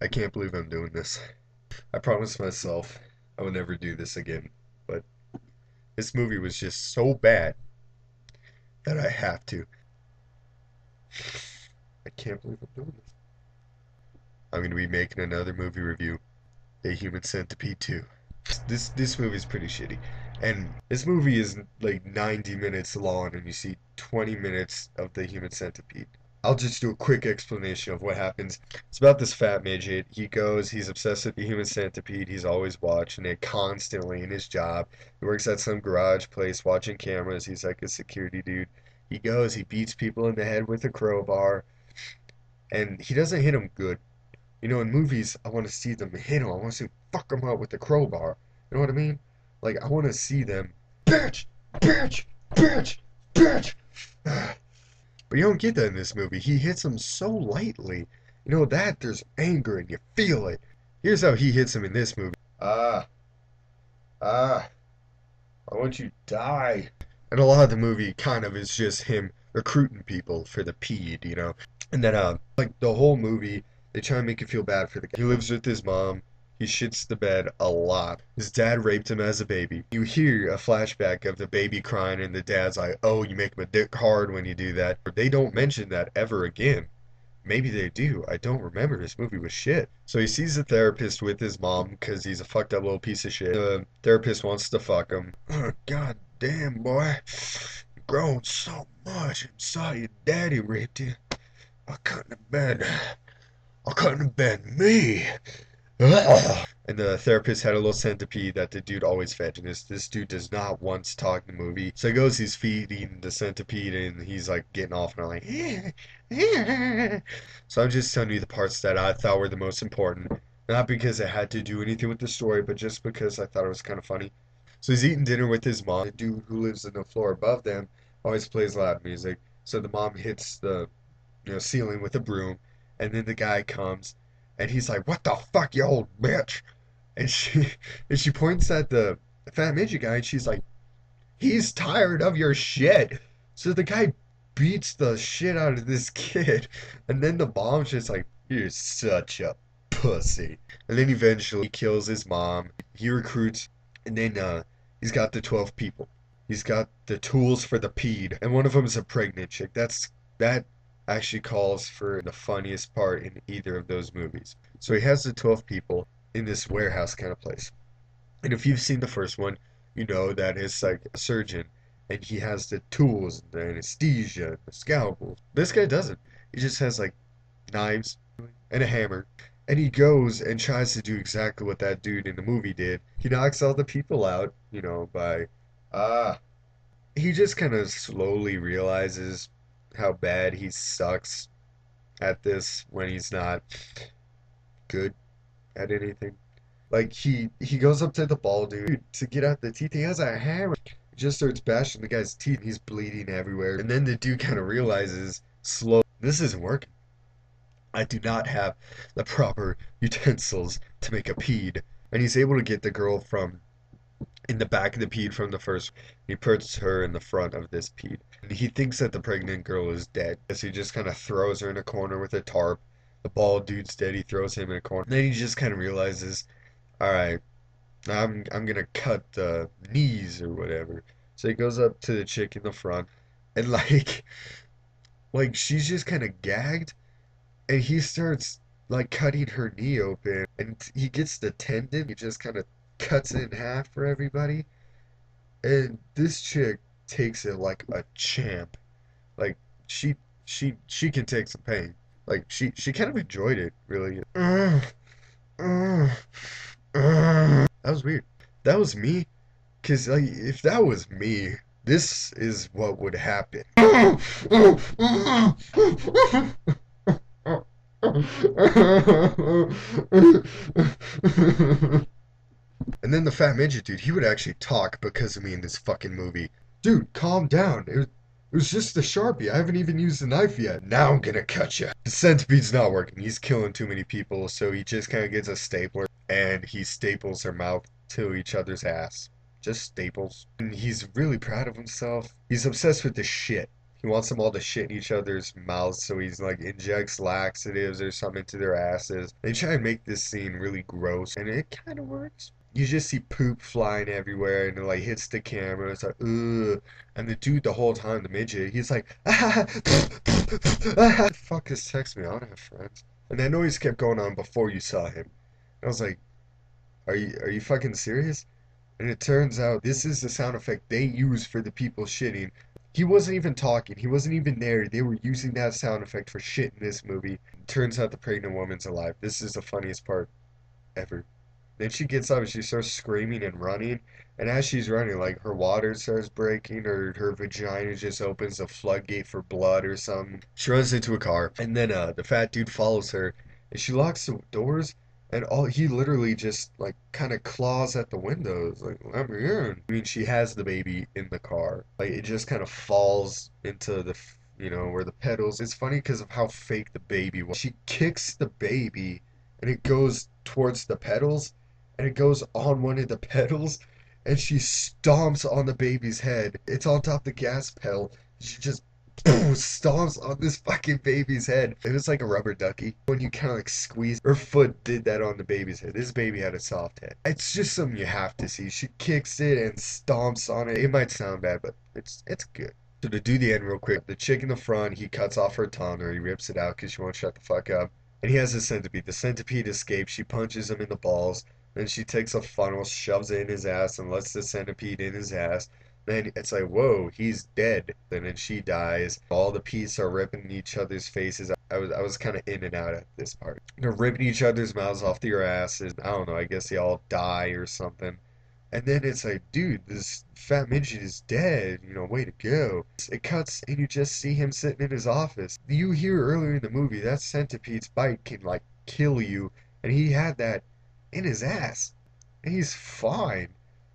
I can't believe I'm doing this. I promised myself I would never do this again, but this movie was just so bad that I have to. I can't believe I'm doing this. I'm gonna be making another movie review, A Human Centipede 2. This movie is pretty shitty. And this movie is like 90 minutes long and you see 20 minutes of the human centipede. I'll just do a quick explanation of what happens. It's about this fat midget. He's obsessed with the human centipede. He's always watching it constantly in his job. He works at some garage place watching cameras. He's like a security dude. He beats people in the head with a crowbar, and he doesn't hit them good. You know, in movies, I want to see them hit him. I want to see fuck him up with the crowbar. You know what I mean? Like, I want to see them, bitch, bitch, bitch, bitch. But you don't get that in this movie. He hits him so lightly. You know that there's anger and you feel it. Here's how he hits him in this movie. Ah, ah, I want you to die. And a lot of the movie kind of is just him recruiting people for the PED, you know? And then, like, the whole movie, they try and make you feel bad for the guy. He lives with his mom. He shits the bed a lot. His dad raped him as a baby. You hear a flashback of the baby crying, and the dad's like, oh, you make my dick hard when you do that. They don't mention that ever again. Maybe they do. I don't remember. This movie was shit. So he sees a therapist with his mom because he's a fucked up little piece of shit. The therapist wants to fuck him. Oh, God damn, boy. You've grown so much. I'm sorry your daddy raped you. I couldn't have been. I couldn't have been me. And the therapist had a little centipede that the dude always fed. And this dude does not once talk in the movie. So he goes, he's feeding the centipede, and he's like getting off, and I'm like, so I'm just telling you the parts that I thought were the most important. Not because it had to do anything with the story, but just because I thought it was kind of funny. So he's eating dinner with his mom. The dude who lives on the floor above them always plays loud music. So the mom hits the ceiling with a broom, and then the guy comes, and he's like, "What the fuck, you old bitch?" And she and she points at the fat midget guy, and she's like, "He's tired of your shit." So the guy beats the shit out of this kid, and then the mom's just like, "You're such a pussy." And then eventually he kills his mom. He recruits, and then he's got the 12 people. He's got the tools for the ped, and one of them is a pregnant chick. That actually calls for the funniest part in either of those movies. So he has the 12 people in this warehouse kind of place. And if you've seen the first one, you know that it's like a surgeon and he has the tools, the anesthesia, the scalpel. This guy doesn't. He just has like knives and a hammer. And he goes and tries to do exactly what that dude in the movie did. He knocks all the people out, by ah. He just kind of slowly realizes how bad he sucks at this when he's not good at anything. Like he goes up to the bald dude to get out the teeth. He has a hammer. He just starts bashing the guy's teeth. He's bleeding everywhere. And then the dude kind of realizes slow this isn't working. I do not have the proper utensils to make a ped. And he's able to get the girl from in the back of the ped from the first. He puts her in the front of this ped. And he thinks that the pregnant girl is dead. So he just kind of throws her in a corner with a tarp. The bald dude's dead. He throws him in a corner. And then he just kind of realizes, all right, I'm gonna cut the knees or whatever. So he goes up to the chick in the front, and like she's just kind of gagged, and he starts like cutting her knee open, and he gets the tendon. He just kind of cuts it in half for everybody, and this chick takes it like a champ. Like she can take some pain. Like she kind of enjoyed it, really. That was weird. That was me. Because like, if that was me, this is what would happen. And then the fat midget dude, he would actually talk because of me in this fucking movie. Dude, calm down. It was just a Sharpie. I haven't even used the knife yet. Now I'm gonna cut you. The centipede's not working. He's killing too many people, so he just kind of gets a stapler and he staples their mouth to each other's ass. Just staples. And he's really proud of himself. He's obsessed with the shit. He wants them all to shit in each other's mouths, so he's like injects laxatives or something into their asses. They try and make this scene really gross, and it kind of works. You just see poop flying everywhere, and it like hits the camera. It's like, ugh. And the dude, the whole time, the midget, he's like, ah, fuck this text me. I don't have friends. And that noise kept going on before you saw him. I was like, are you fucking serious? And it turns out this is the sound effect they use for the people shitting. He wasn't even talking. He wasn't even there. They were using that sound effect for shit in this movie. Turns out the pregnant woman's alive. This is the funniest part ever. Then she gets up and she starts screaming and running. And as she's running, like her water starts breaking or her vagina just opens a floodgate for blood or something. She runs into a car. And then the fat dude follows her. And she locks the doors. And all he literally just like kind of claws at the windows, like let me in. I mean, she has the baby in the car. Like it just kind of falls into where the pedals. It's funny because of how fake the baby was. She kicks the baby, and it goes towards the pedals, and it goes on one of the pedals, and she stomps on the baby's head. It's on top of the gas pedal. She just stomps on this fucking baby's head. It was like a rubber ducky. When you kind of like squeeze, her foot did that on the baby's head. This baby had a soft head. It's just something you have to see. She kicks it and stomps on it. It might sound bad, but it's good. So to do the end real quick, the chick in the front, he cuts off her tongue or he rips it out because she won't shut the fuck up. And he has a centipede. The centipede escapes. She punches him in the balls. Then she takes a funnel, shoves it in his ass, and lets the centipede in his ass. Then it's like, whoa, he's dead. And then she dies. All the peas are ripping each other's faces. I was kind of in and out at this part. They're ripping each other's mouths off their asses. I don't know. I guess they all die or something. And then it's like, dude, this fat midget is dead. Way to go. It cuts and you just see him sitting in his office. You hear earlier in the movie that centipede's bite can like kill you, and he had that in his ass, and he's fine.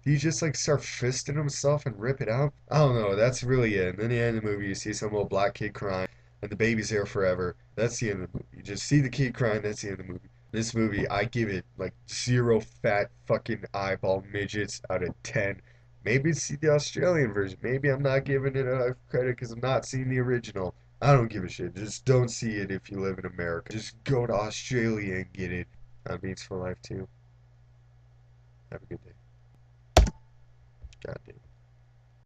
He just like start fisting himself and rip it out. I don't know. That's really it. And then at the end of the movie, you see some little black kid crying, and the baby's there forever. That's the end of the movie. You just see the kid crying. That's the end of the movie. This movie, I give it like zero fat fucking eyeball midgets out of 10. Maybe see the Australian version. Maybe I'm not giving it enough credit because I'm not seeing the original. I don't give a shit. Just don't see it if you live in America. Just go to Australia and get it. That means for life too. Have a good day. God damn.